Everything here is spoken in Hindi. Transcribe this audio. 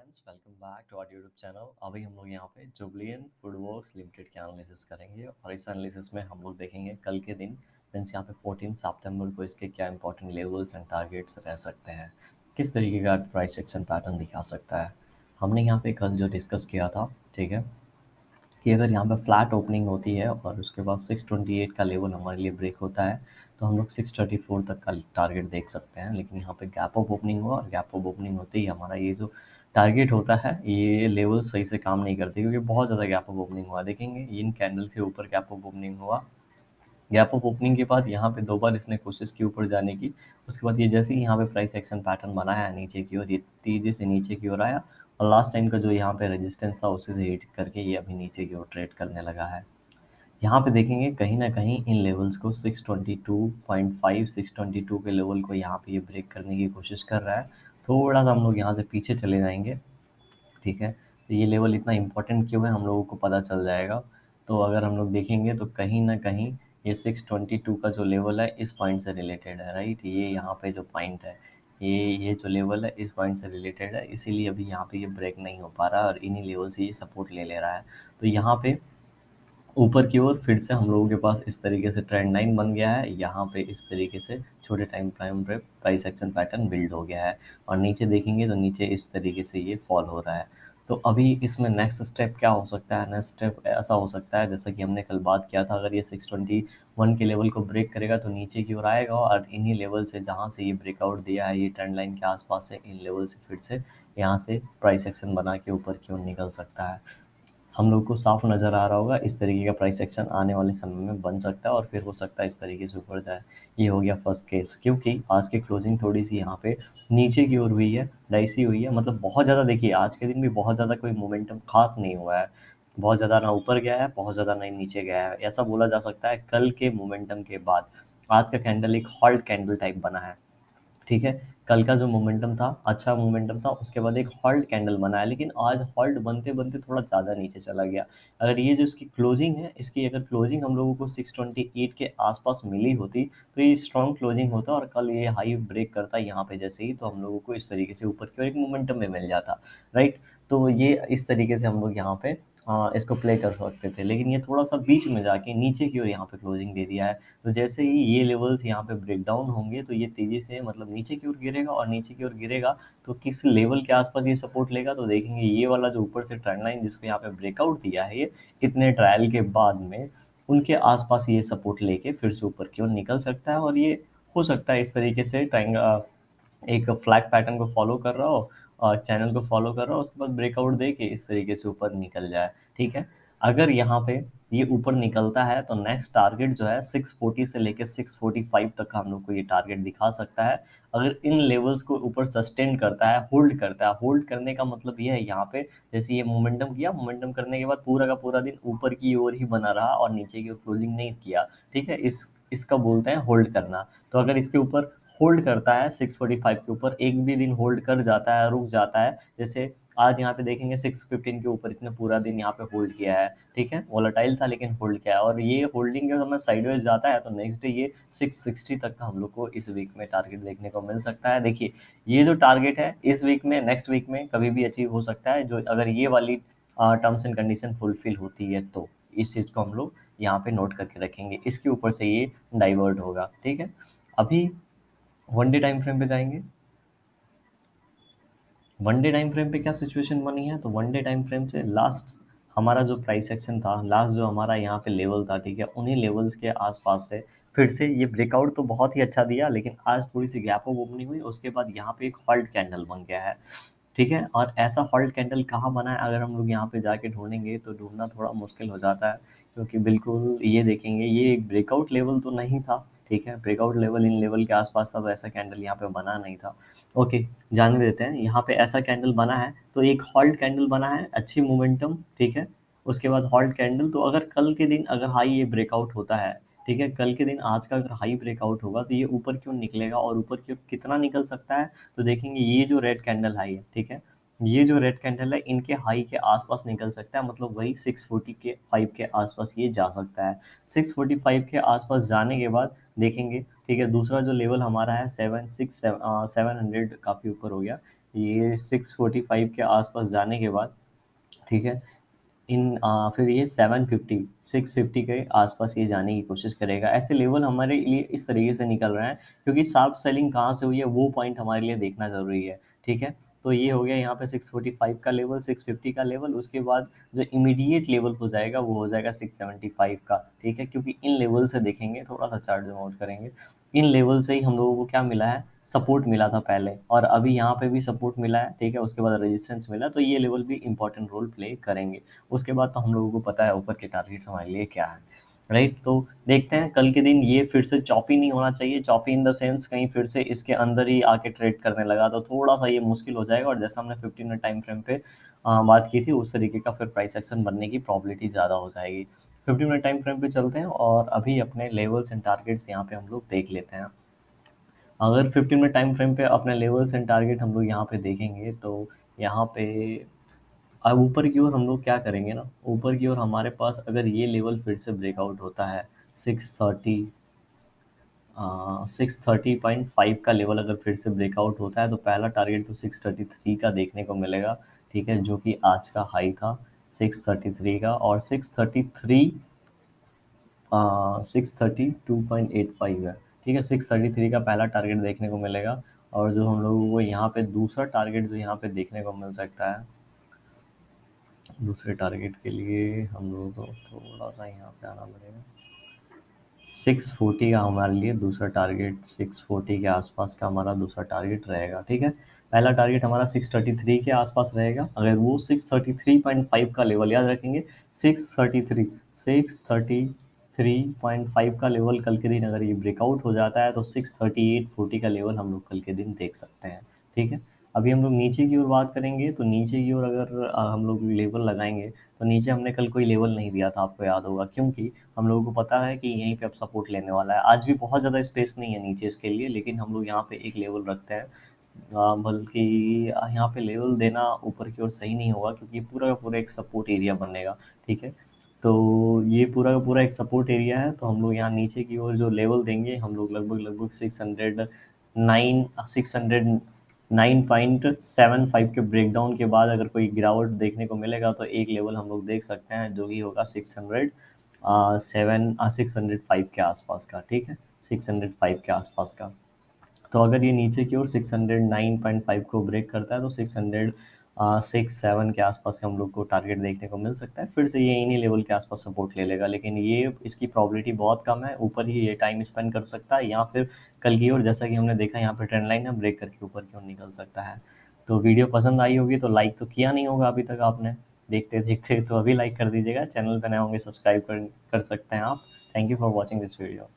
Friends, welcome back to our YouTube channel. अभी हम लोग यहाँ पे जुबलियन फूडवर्क्स लिमिटेड के एनालिसिस करेंगे और इस एनालिसिस में हम लोग देखेंगे कल के दिन मीन्स यहाँ पे 14 सितंबर को इसके क्या इंपॉर्टेंट लेवल्स एंड टारगेट्स रह सकते हैं, किस तरीके का प्राइस एक्शन पैटर्न दिखा सकता है। हमने यहाँ पे कल जो डिस्कस किया था, ठीक है, कि अगर यहाँ पे फ्लैट ओपनिंग होती है और उसके बाद 628 का लेवल हमारे लिए ब्रेक होता है तो हम लोग 634 तक का टारगेट देख सकते हैं। लेकिन यहाँ पे गैप अप ओपनिंग हुआ और गैप अप ओपनिंग होते ही हमारा ये जो टारगेट होता है ये लेवल सही से काम नहीं करते क्योंकि बहुत ज़्यादा गैप अप ओपनिंग हुआ। देखेंगे इन कैंडल के ऊपर गैप अप ओपनिंग हुआ, गैप अप ओपनिंग के बाद यहाँ पे 2 बार इसने कोशिश की ऊपर जाने की। उसके बाद ये जैसे ही यहाँ पे प्राइस एक्शन पैटर्न बनाया है नीचे की ओर, ये तेज़ी से नीचे की ओर आया और लास्ट टाइम का जो यहाँ पे रेजिस्टेंस था उसी से हिट करके ये अभी नीचे की ओर ट्रेड करने लगा है। यहाँ पे देखेंगे कहीं ना कहीं इन लेवल्स को 622.5 622 के लेवल को यहाँ पे ये ब्रेक करने की कोशिश कर रहा है। थोड़ा सा हम लोग यहाँ से पीछे चले जाएंगे, ठीक है, तो ये लेवल इतना इम्पोर्टेंट क्यों है हम लोगों को पता चल जाएगा। तो अगर हम लोग देखेंगे तो कहीं ना कहीं ये 622 का जो लेवल है इस पॉइंट से रिलेटेड है, राइट। ये यहाँ पे जो पॉइंट है ये जो लेवल है इस पॉइंट से रिलेटेड है, इसीलिए अभी यहाँ पे ये ब्रेक नहीं हो पा रहा और इन्हीं लेवल से ये सपोर्ट ले ले रहा है। तो यहाँ पे ऊपर की ओर फिर से हम लोगों के पास इस तरीके से ट्रेंड लाइन बन गया है, यहाँ पे इस तरीके से छोटे टाइम फ्रेम पे प्राइस एक्शन पैटर्न बिल्ड हो गया है और नीचे देखेंगे तो नीचे इस तरीके से ये फॉल हो रहा है। तो अभी इसमें नेक्स्ट स्टेप क्या हो सकता है? नेक्स्ट स्टेप ऐसा हो सकता है जैसा कि हमने कल बात किया था, अगर ये 621 के लेवल को ब्रेक करेगा तो नीचे की ओर आएगा और इन्हीं लेवल से जहाँ से ये ब्रेकआउट दिया है ये ट्रेंड लाइन के आसपास से इन लेवल से फिर से यहाँ से प्राइस एक्शन बना के ऊपर की ओर निकल सकता है। हम लोग को साफ नज़र आ रहा होगा इस तरीके का प्राइस एक्शन आने वाले समय में बन सकता है और फिर हो सकता है इस तरीके से ऊपर जाए। ये हो गया फर्स्ट केस, क्योंकि आज की क्लोजिंग थोड़ी सी यहाँ पे नीचे की ओर हुई है, डाइसी हुई है। मतलब बहुत ज़्यादा, देखिए आज के दिन भी बहुत ज़्यादा कोई मोमेंटम खास नहीं हुआ है, बहुत ज़्यादा ना ऊपर गया है बहुत ज़्यादा ना नीचे गया है। ऐसा बोला जा सकता है कल के मोमेंटम के बाद आज का कैंडल एक हॉल्ट कैंडल टाइप बना है, ठीक है। कल का जो मोमेंटम था अच्छा मोमेंटम था, उसके बाद एक हॉल्ट कैंडल बना है, लेकिन आज हॉल्ट बनते बनते थोड़ा ज़्यादा नीचे चला गया। अगर ये जो इसकी क्लोजिंग है, इसकी अगर क्लोजिंग हम लोगों को 628 के आसपास मिली होती तो ये स्ट्रॉन्ग क्लोजिंग होता और कल ये हाई ब्रेक करता यहाँ पे जैसे ही, तो हम लोगों को इस तरीके से ऊपर की ओर एक मोमेंटम में मिल जाता, राइट। तो ये इस तरीके से हम लोग यहाँ पे इसको प्ले कर सकते थे, लेकिन ये थोड़ा सा बीच में जाके नीचे की ओर यहाँ पे क्लोजिंग दे दिया है। तो जैसे ही ये लेवल्स यहाँ पे ब्रेक डाउन होंगे तो ये तेज़ी से मतलब नीचे की ओर गिरेगा और नीचे की ओर गिरेगा तो किस लेवल के आसपास ये सपोर्ट लेगा, तो देखेंगे ये वाला जो ऊपर से ट्रेंड लाइन जिसको यहाँ पे ब्रेकआउट दिया है ये इतने ट्रायल के बाद में उनके आसपास ये सपोर्ट लेके फिर से ऊपर की ओर निकल सकता है। और ये हो सकता है इस तरीके से एक फ्लैग पैटर्न को फॉलो कर रहा हो और चैनल को फॉलो कर रहा हो, उसके बाद ब्रेकआउट दे के इस तरीके से ऊपर निकल जाए, ठीक है। अगर यहाँ पे ये ऊपर निकलता है तो नेक्स्ट टारगेट जो है 640 से लेके 645 तक का हम लोग को ये टारगेट दिखा सकता है। अगर इन लेवल्स को ऊपर सस्टेन करता है, होल्ड करता है, होल्ड करने का मतलब ये है यहाँ पे जैसे ये मोमेंटम किया, मोमेंटम करने के बाद पूरा का पूरा दिन ऊपर की ओर ही बना रहा और नीचे की ओर क्लोजिंग नहीं किया, ठीक है, इसका बोलते हैं होल्ड करना। तो अगर इसके ऊपर होल्ड करता है 645 के ऊपर, एक भी दिन होल्ड कर जाता है, रुक जाता है, जैसे आज यहाँ पे देखेंगे 615 के ऊपर इसने पूरा दिन यहाँ पे होल्ड किया है, ठीक है, वोलेटाइल था लेकिन होल्ड किया है और ये होल्डिंग के समय साइडवेज जाता है तो नेक्स्ट डे ये 660 तक का हम लोग को इस वीक में टारगेट देखने को मिल सकता है। देखिए ये जो टारगेट है इस वीक में, नेक्स्ट वीक में कभी भी अचीव हो सकता है, जो अगर ये वाली टर्म्स एंड कंडीशन फुलफिल होती है तो इस चीज़ को हम लोग यहाँ पे नोट करके रखेंगे, इसके ऊपर से ये डाइवर्ट होगा, ठीक है। अभी वन डे टाइम फ्रेम पे जाएंगे। वन डे टाइम फ्रेम पे क्या सिचुएशन बनी है, तो वन डे टाइम फ्रेम से लास्ट हमारा जो प्राइस एक्शन था, लास्ट जो हमारा यहाँ पे लेवल था, ठीक है, उन्हीं लेवल्स के आसपास से फिर से ये ब्रेकआउट तो बहुत ही अच्छा दिया, लेकिन आज थोड़ी सी गैप अप ओपनिंग हुई, उसके बाद यहाँ पे एक हॉल्ट कैंडल बन गया है, ठीक है। और ऐसा हॉल्ट कैंडल कहाँ बना है अगर हम लोग यहाँ पे जाके ढूंढेंगे तो ढूंढना थोड़ा मुश्किल हो जाता है, क्योंकि बिल्कुल ये देखेंगे ये एक ब्रेकआउट लेवल तो नहीं था, ठीक है, ब्रेकआउट लेवल इन लेवल के आसपास था तो ऐसा कैंडल यहाँ पे बना नहीं था। ओके, जाने देते हैं, यहाँ पे ऐसा कैंडल बना है तो एक हॉल्ट कैंडल बना है, अच्छी मोमेंटम, ठीक है। उसके बाद हॉल्ट कैंडल, तो अगर कल के दिन अगर हाई ये ब्रेकआउट होता है, ठीक है, कल के दिन आज का अगर हाई ब्रेकआउट होगा तो ये ऊपर क्यों निकलेगा और ऊपर क्यों कितना निकल सकता है, तो देखेंगे ये जो रेड कैंडल हाई है, ठीक है, ये जो रेड कैंडल है इनके हाई के आसपास निकल सकता है, मतलब वही 645 के आसपास ये जा सकता है। 645 के आसपास जाने के बाद देखेंगे, ठीक है, दूसरा जो लेवल हमारा है 700 काफ़ी ऊपर हो गया, ये 645 के आसपास जाने के बाद, ठीक है, फिर ये 650 के आसपास ये जाने की कोशिश करेगा। ऐसे लेवल हमारे लिए इस तरीके से निकल रहे हैं क्योंकि शार्प सेलिंग कहाँ से हुई है वो पॉइंट हमारे लिए देखना ज़रूरी है, ठीक है। तो ये हो गया यहाँ पे 645 का लेवल, 650 का लेवल, उसके बाद जो इमीडिएट लेवल हो जाएगा वो हो जाएगा 675 का, ठीक है। क्योंकि इन लेवल से देखेंगे, थोड़ा सा चार्ट जूम आउट करेंगे, इन लेवल से ही हम लोगों को क्या मिला है, सपोर्ट मिला था पहले, और अभी यहाँ पे भी सपोर्ट मिला है, ठीक है। उसके बाद रेजिस्टेंस मिला, तो ये लेवल भी इंपॉर्टेंट रोल प्ले करेंगे। उसके बाद तो हम लोगों को पता है ऊपर के टारगेट्स हमारे लिए क्या है, राइट। तो देखते हैं कल के दिन ये फिर से चॉपी नहीं होना चाहिए, चॉपी इन द सेंस कहीं फिर से इसके अंदर ही आके ट्रेड करने लगा तो थोड़ा सा ये मुश्किल हो जाएगा, और जैसा हमने 15 मिनट टाइम फ्रेम पे बात की थी उस तरीके का फिर प्राइस एक्शन बनने की प्रॉबिलिटी ज़्यादा हो जाएगी। 15 मिनट टाइम फ्रेम पे चलते हैं और अभी अपने लेवल्स एंड टारगेट्स यहाँ पे हम लोग देख लेते हैं। अगर 15 मिनट टाइम फ्रेम पे अपने लेवल्स एंड टारगेट हम लोग यहाँ पे देखेंगे तो यहाँ पे अब ऊपर की ओर हम लोग क्या करेंगे ना, ऊपर की ओर हमारे पास अगर ये लेवल फिर से ब्रेकआउट होता है 630 630.5 का लेवल अगर फिर से ब्रेकआउट होता है तो पहला टारगेट तो 633 का देखने को मिलेगा, ठीक है, जो कि आज का हाई था 633 का, और 632.85 है, ठीक है। 633 का पहला टारगेट देखने को मिलेगा, और जो हम लोगों को यहाँ पे दूसरा टारगेट जो यहाँ पे देखने को मिल सकता है, दूसरे टारगेट के लिए हम लोगों को थोड़ा सा यहाँ पे आना पड़ेगा। 640 का हमारे लिए दूसरा टारगेट, 640 के आसपास का हमारा दूसरा टारगेट रहेगा, ठीक है। पहला टारगेट हमारा 633 के आसपास रहेगा, अगर वो 633.5 का लेवल याद रखेंगे, 633.5 का लेवल कल के दिन अगर ये ब्रेकआउट हो जाता है तो 638.40 का लेवल हम लोग कल के दिन देख सकते हैं, ठीक है। अभी हम लोग नीचे की ओर बात करेंगे तो नीचे की ओर अगर हम लोग लेवल लगाएंगे तो नीचे हमने कल कोई लेवल नहीं दिया था, आपको याद होगा, क्योंकि हम लोगों को पता है कि यहीं पे अब सपोर्ट लेने वाला है। आज भी बहुत ज़्यादा स्पेस नहीं है नीचे इसके लिए, लेकिन हम लोग यहाँ पे एक लेवल रखते हैं, बल्कि यहाँ पे लेवल देना ऊपर की ओर सही नहीं होगा क्योंकि पूरा का पूरा एक सपोर्ट एरिया बनेगा, ठीक है। तो ये पूरा का पूरा एक सपोर्ट एरिया है, तो हम लोग यहाँ नीचे की ओर जो लेवल देंगे हम लोग लगभग लगभग 609.75 के ब्रेकडाउन के बाद अगर कोई गिरावट देखने को मिलेगा तो एक लेवल हम लोग देख सकते हैं जो कि होगा 605 के आसपास का, ठीक है, 605 के आसपास का। तो अगर ये नीचे की ओर 609.5 को ब्रेक करता है तो 667 के आसपास का हम लोग को टारगेट देखने को मिल सकता है, फिर से ये इन्हीं लेवल के आसपास सपोर्ट ले लेगा, लेकिन ये इसकी प्रॉबिलिटी बहुत कम है, ऊपर ही ये टाइम स्पेंड कर सकता है या फिर कल की ओर जैसा कि हमने देखा यहाँ पे ट्रेंड लाइन है ब्रेक करके ऊपर की ओर निकल सकता है। तो वीडियो पसंद आई होगी तो लाइक तो किया नहीं होगा अभी तक आपने, देखते देखते तो अभी लाइक कर दीजिएगा, चैनल पर नए होंगे सब्सक्राइब कर सकते हैं आप। Thank you for watching this video.